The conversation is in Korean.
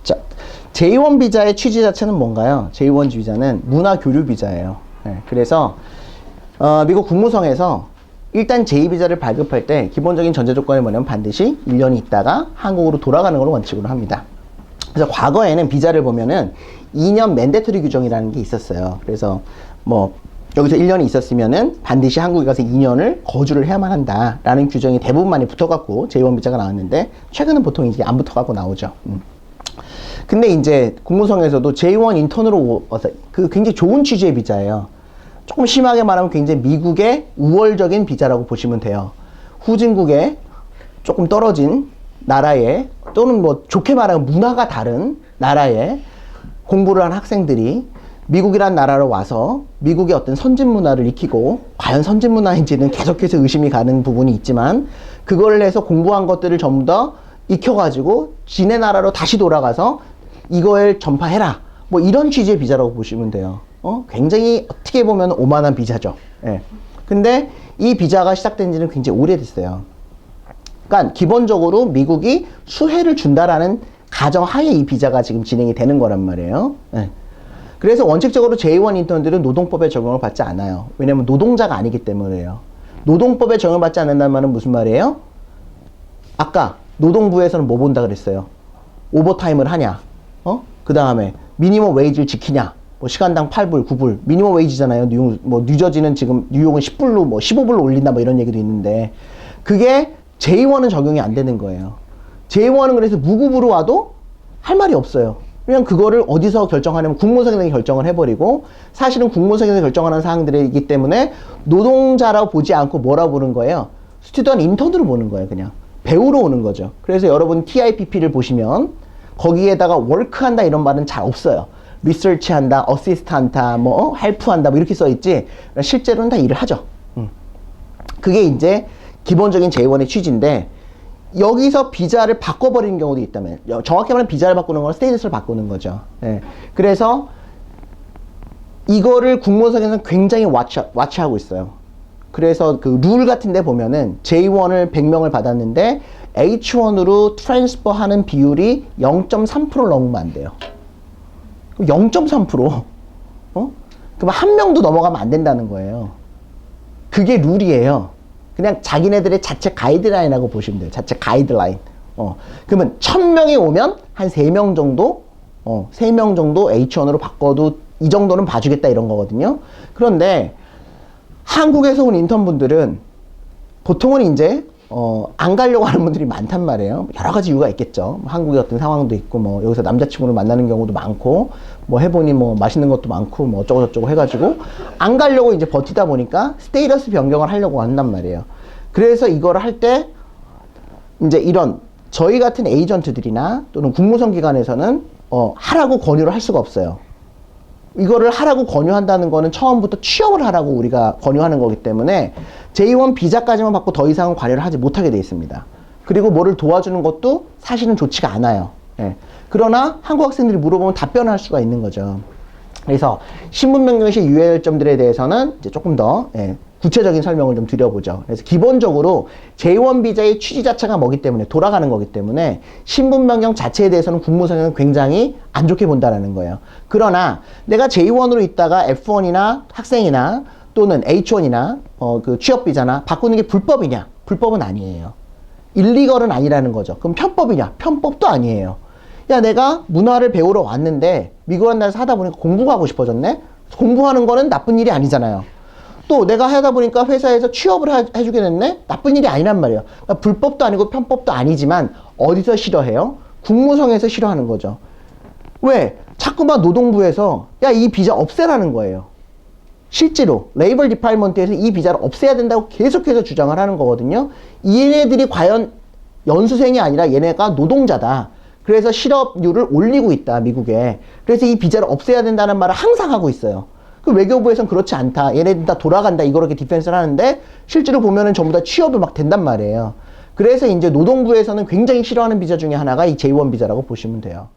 자, J1 비자의 취지 자체는 뭔가요? J1 비자는 문화교류 비자예요. 네, 그래서 미국 국무성에서 일단 J 비자를 발급할 때 기본적인 전제 조건이 뭐냐면 반드시 1년이 있다가 한국으로 돌아가는 걸 원칙으로 합니다. 그래서 과거에는 비자를 보면은 2년 맨데터리 규정이라는 게 있었어요. 그래서 뭐 여기서 1년이 있었으면은 반드시 한국에 가서 2년을 거주를 해야만 한다라는 규정이 대부분 많이 붙어갖고 J1 비자가 나왔는데 최근은 보통 이제 안 붙어갖고 나오죠. 근데 이제 국무성에서도 J1 인턴으로 와서 그 굉장히 좋은 취지의 비자예요. 조금 심하게 말하면 굉장히 미국의 우월적인 비자라고 보시면 돼요. 후진국에 조금 떨어진 나라에 또는 뭐 좋게 말하면 문화가 다른 나라에 공부를 한 학생들이 미국이란 나라로 와서 미국의 어떤 선진 문화를 익히고 과연 선진 문화인지는 계속해서 의심이 가는 부분이 있지만 그걸 해서 공부한 것들을 전부 다 익혀가지고 지네 나라로 다시 돌아가서 이걸 전파해라. 뭐 이런 취지의 비자라고 보시면 돼요. 굉장히 어떻게 보면 오만한 비자죠. 예. 근데 이 비자가 시작된 지는 굉장히 오래됐어요. 그러니까 기본적으로 미국이 수혜를 준다라는 가정하에 이 비자가 지금 진행이 되는 거란 말이에요. 예. 그래서 원칙적으로 J1 인턴들은 노동법에 적용을 받지 않아요. 왜냐면 노동자가 아니기 때문에요. 노동법에 적용을 받지 않는다는 말은 무슨 말이에요? 아까 노동부에서는 뭐 본다 그랬어요? 오버타임을 하냐? 그 다음에 미니멈 웨이지를 지키냐? 뭐 시간당 8불, 9불, 미니멈 웨이지잖아요. 뉴저지는 지금 뉴욕은 10불로 뭐 15불로 올린다 뭐 이런 얘기도 있는데 그게 J1은 적용이 안 되는 거예요. J1은 그래서 무급으로 와도 할 말이 없어요. 그냥 그거를 어디서 결정하냐면 국무성에서 결정을 해버리고 사실은 국무성에서 결정하는 사항들이기 때문에 노동자라고 보지 않고 뭐라고 보는 거예요? 스튜던트 인턴으로 보는 거예요. 그냥 배우러 오는 거죠. 그래서 여러분 TIPP를 보시면 거기에다가 워크한다 이런 말은 잘 없어요. 리서치한다, 어시스턴트한다, 뭐 헬프한다 뭐 이렇게 써있지 실제로는 다 일을 하죠. 그게 이제 기본적인 J1의 취지인데 여기서 비자를 바꿔버리는 경우도 있다면 정확히 말하면 비자를 바꾸는 건 스테이터스를 바꾸는 거죠. 예. 그래서 이거를 국무성에서는 굉장히 와치하고 있어요. 그래서 그 룰 같은 데 보면은 J1을 100명을 받았는데 H1으로 트랜스퍼 하는 비율이 0.3%를 넘으면 안 돼요. 0.3%? 그럼 한 명도 넘어가면 안 된다는 거예요. 그게 룰이에요. 그냥 자기네들의 자체 가이드라인이라고 보시면 돼요. 자체 가이드라인. 그러면 1000명이 오면 한 3명 정도, 3명 정도 H1으로 바꿔도 이 정도는 봐주겠다 이런 거거든요. 그런데 한국에서 온 인턴분들은 보통은 이제 안 가려고 하는 분들이 많단 말이에요. 여러 가지 이유가 있겠죠. 한국의 어떤 상황도 있고, 뭐, 여기서 남자친구를 만나는 경우도 많고, 뭐, 해보니 뭐, 맛있는 것도 많고, 뭐, 어쩌고저쩌고 해가지고, 안 가려고 이제 버티다 보니까 스테이터스 변경을 하려고 한단 말이에요. 그래서 이거를 할 때, 이제 이런, 저희 같은 에이전트들이나 또는 국무성 기관에서는, 하라고 권유를 할 수가 없어요. 이거를 하라고 권유한다는 거는 처음부터 취업을 하라고 우리가 권유하는 거기 때문에 J1 비자까지만 받고 더 이상은 관여를 하지 못하게 돼 있습니다. 그리고 뭐를 도와주는 것도 사실은 좋지가 않아요. 예. 그러나 한국 학생들이 물어보면 답변을 할 수가 있는 거죠. 그래서 신분 변경 시 유의해야 할 점들에 대해서는 이제 조금 더 구체적인 설명을 좀 드려보죠. 그래서 기본적으로 J1 비자의 취지 자체가 뭐기 때문에 돌아가는 거기 때문에 신분 변경 자체에 대해서는 국무성에는 굉장히 안 좋게 본다라는 거예요. 그러나 내가 J1으로 있다가 F1이나 학생이나 또는 H1이나 그 취업 비자나 바꾸는 게 불법이냐? 불법은 아니에요. 일리걸은 아니라는 거죠. 그럼 편법이냐? 편법도 아니에요. 야, 내가 문화를 배우러 왔는데 미국이라는 나라에서 하다 보니까 공부가 하고 싶어졌네? 공부하는 거는 나쁜 일이 아니잖아요. 또 내가 하다 보니까 회사에서 취업을 해주게 됐네? 나쁜 일이 아니란 말이에요. 그러니까 불법도 아니고 편법도 아니지만 어디서 싫어해요? 국무성에서 싫어하는 거죠. 왜? 자꾸만 노동부에서 야, 이 비자 없애라는 거예요. 실제로 레이버 디파트먼트에서 이 비자를 없애야 된다고 계속해서 주장을 하는 거거든요. 얘네들이 과연 연수생이 아니라 얘네가 노동자다. 그래서 실업률을 올리고 있다, 미국에. 그래서 이 비자를 없애야 된다는 말을 항상 하고 있어요. 그 외교부에서는 그렇지 않다. 얘네들 다 돌아간다. 이렇게 디펜스를 하는데 실제로 보면은 전부 다 취업이 막 된단 말이에요. 그래서 이제 노동부에서는 굉장히 싫어하는 비자 중에 하나가 이 J1 비자라고 보시면 돼요.